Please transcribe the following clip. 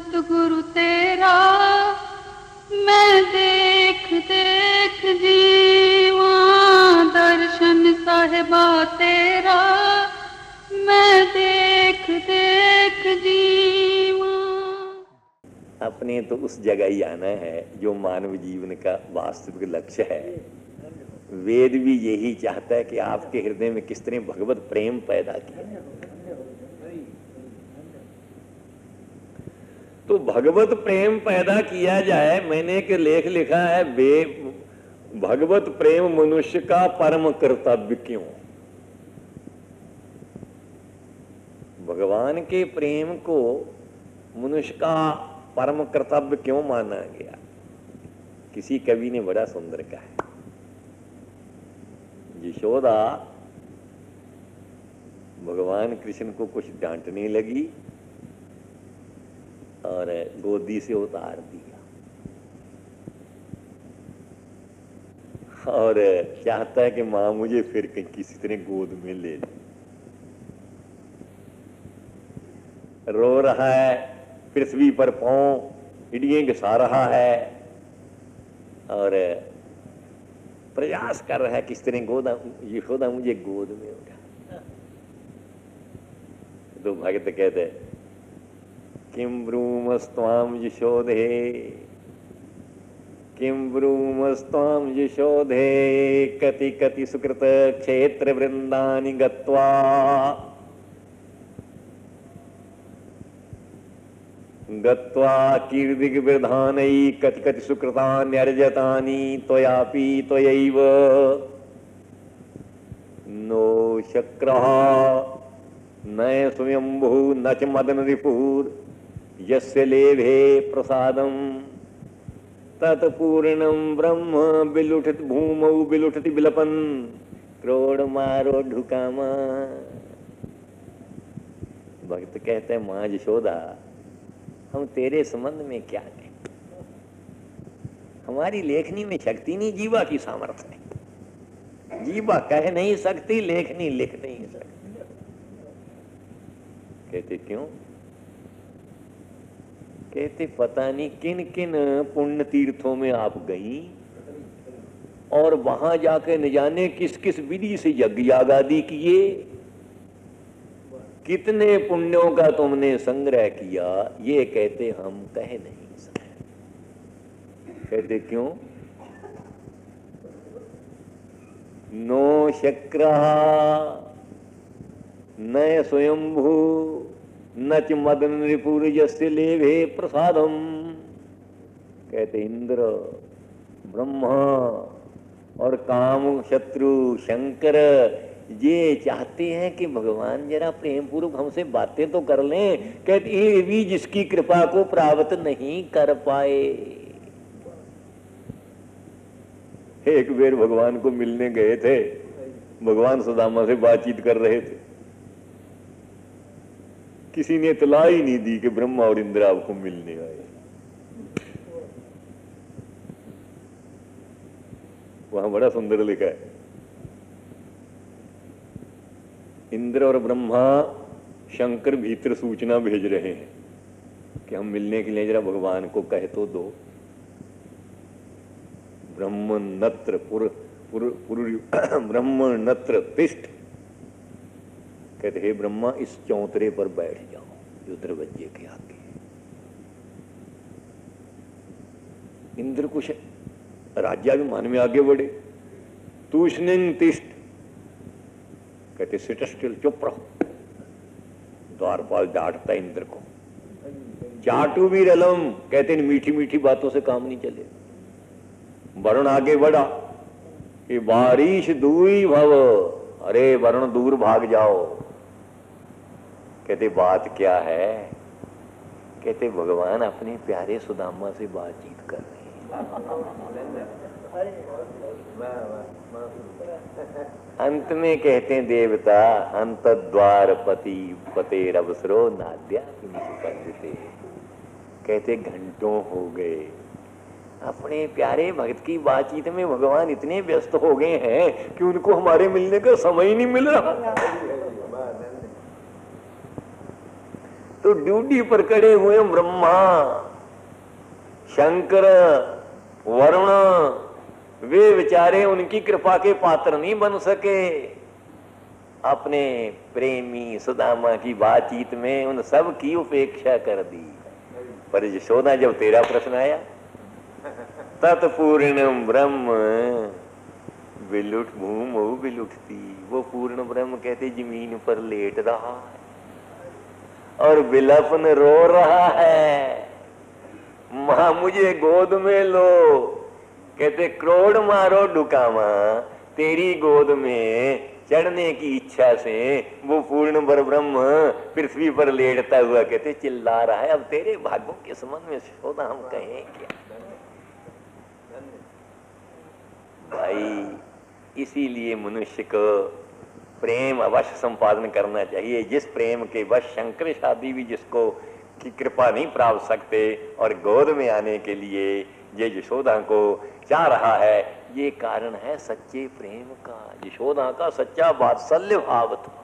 सतगुरु तेरा मैं देख देख जीवा, दर्शन साहिबा तेरा मैं देख देख जीवा। अपने तो उस जगह ही आना है जो मानव जीवन का वास्तविक लक्ष्य है। वेद भी यही चाहता है कि आपके हृदय में किस तरह भगवत प्रेम पैदा किया। तो भगवत प्रेम पैदा किया जाए। मैंने एक लेख लिखा है, भगवत प्रेम मनुष्य का परम कर्तव्य क्यों। भगवान के प्रेम को मनुष्य का परम कर्तव्य क्यों माना गया। किसी कवि ने बड़ा सुंदर कहा है, यशोदा भगवान कृष्ण को कुछ डांटने लगी और गोदी से उतार दिया और चाहता है कि मां मुझे फिर किसी तरह गोद में ले ले। रो रहा है, पृथ्वी पर पांव इडिये घसा रहा है और प्रयास कर रहा है किस तरह गोदा यशोदा मुझे गोद में उठा। तो भगत कहते किम ब्रूमस्त्वाम यशोदे, किम ब्रूमस्त्वाम यशोदे, कति कति सुकृत क्षेत्र वृंदानि गत्वा, गत्वा कीर्तिक विधानै कति कति सुकृतानि अर्जतानि त्वयापि त्वयैव नो शक्रः न स्वयंभू न च मदन रिपुर यस्य लेभे प्रसादं तत्पूर्णं ब्रह्म बिलुठति भूमौ बिलुठति बिलपन् क्रोड़ मारो ढुकामा। भक्त कहते हैं मां यशोदा हम तेरे संबंध में क्या कहें। हमारी लेखनी में शक्ति नहीं, जीवा की सामर्थ्य है। जीवा कह नहीं सकती, लेखनी लिख नहीं सकती। कहते क्यों। कहते पता नहीं किन किन पुण्य तीर्थों में आप गई और वहां जाके न जाने किस किस विधि से यज्ञ याग आदि किए, कितने पुण्यों का तुमने संग्रह किया। ये कहते हम कह नहीं सकते। कहते क्यों। नो शक्र न स्वयंभू न च मदन रिपुर यस्य लेभे प्रसादम। कहते इंद्र ब्रह्मा और काम शत्रु शंकर ये चाहते हैं कि भगवान जरा प्रेम पूर्वक हमसे बातें तो कर लें। कहते ये भी जिसकी कृपा को प्राप्त नहीं कर पाए। एक बार भगवान को मिलने गए थे, भगवान सुदामा से बातचीत कर रहे थे। किसी ने इतला ही नहीं दी कि ब्रह्मा और इंद्र आपको मिलने आए। वहां बड़ा सुंदर लिखा है, इंद्र और ब्रह्मा शंकर भीतर सूचना भेज रहे हैं कि हम मिलने के लिए जरा भगवान को कह तो दो। ब्रह्म नत्र ब्रह्म नत्र तिष्ठ। कहते हे ब्रह्मा इस चौतरे पर बैठ जाओ जो दरवाजे के आगे। इंद्र कुछ राज्याभिमान में आगे बढ़े। तूष्णिं तिष्ठ। कहते सिट स्टिल, चुप रहो। द्वारपाल डांटता इंद्र को। चाटू भी रलम। कहते मीठी मीठी बातों से काम नहीं चले। वरुण आगे बढ़ा कि बारिश दूरी भव। अरे वरुण दूर भाग जाओ। कहते बात क्या है। कहते भगवान अपने प्यारे सुदामा से बातचीत कर रहे हैं। अंत में कहते हैं देवता अंत द्वार पति पतेर अवसरो नाद्या। कहते घंटों हो गए अपने प्यारे भक्त की बातचीत में भगवान इतने व्यस्त हो गए हैं कि उनको हमारे मिलने का समय ही नहीं मिल रहा। तो ड्यूटी पर खड़े हुए ब्रह्मा, शंकर, वरुण, वे बेचारे उनकी कृपा के पात्र नहीं बन सके। अपने प्रेमी सुदामा की बातचीत में उन सब की उपेक्षा कर दी। पर यशोदा जब तेरा प्रश्न आया, तत्पूर्णम ब्रह्म विलुट भूमौ विलुटती, वो पूर्ण ब्रह्म कहते जमीन पर लेट रहा है और विलपन रो रहा है, मां मुझे गोद में लो। कहते क्रोड़ मारो डुकामा, तेरी गोद में चढ़ने की इच्छा से वो पूर्ण बर ब्रह्म पृथ्वी पर लेटता हुआ कहते चिल्ला रहा है। अब तेरे भागों के संबंध में यशोदा हम कहें क्या भाई। इसीलिए मनुष्य को प्रेम अवश्य संपादन करना चाहिए। जिस प्रेम के वश शंकर शादी भी जिसको की कृपा नहीं प्राप्त सकते और गोद में आने के लिए ये यशोदा को चाह रहा है, ये कारण है सच्चे प्रेम का। यशोदा का सच्चा वात्सल्य भाव था।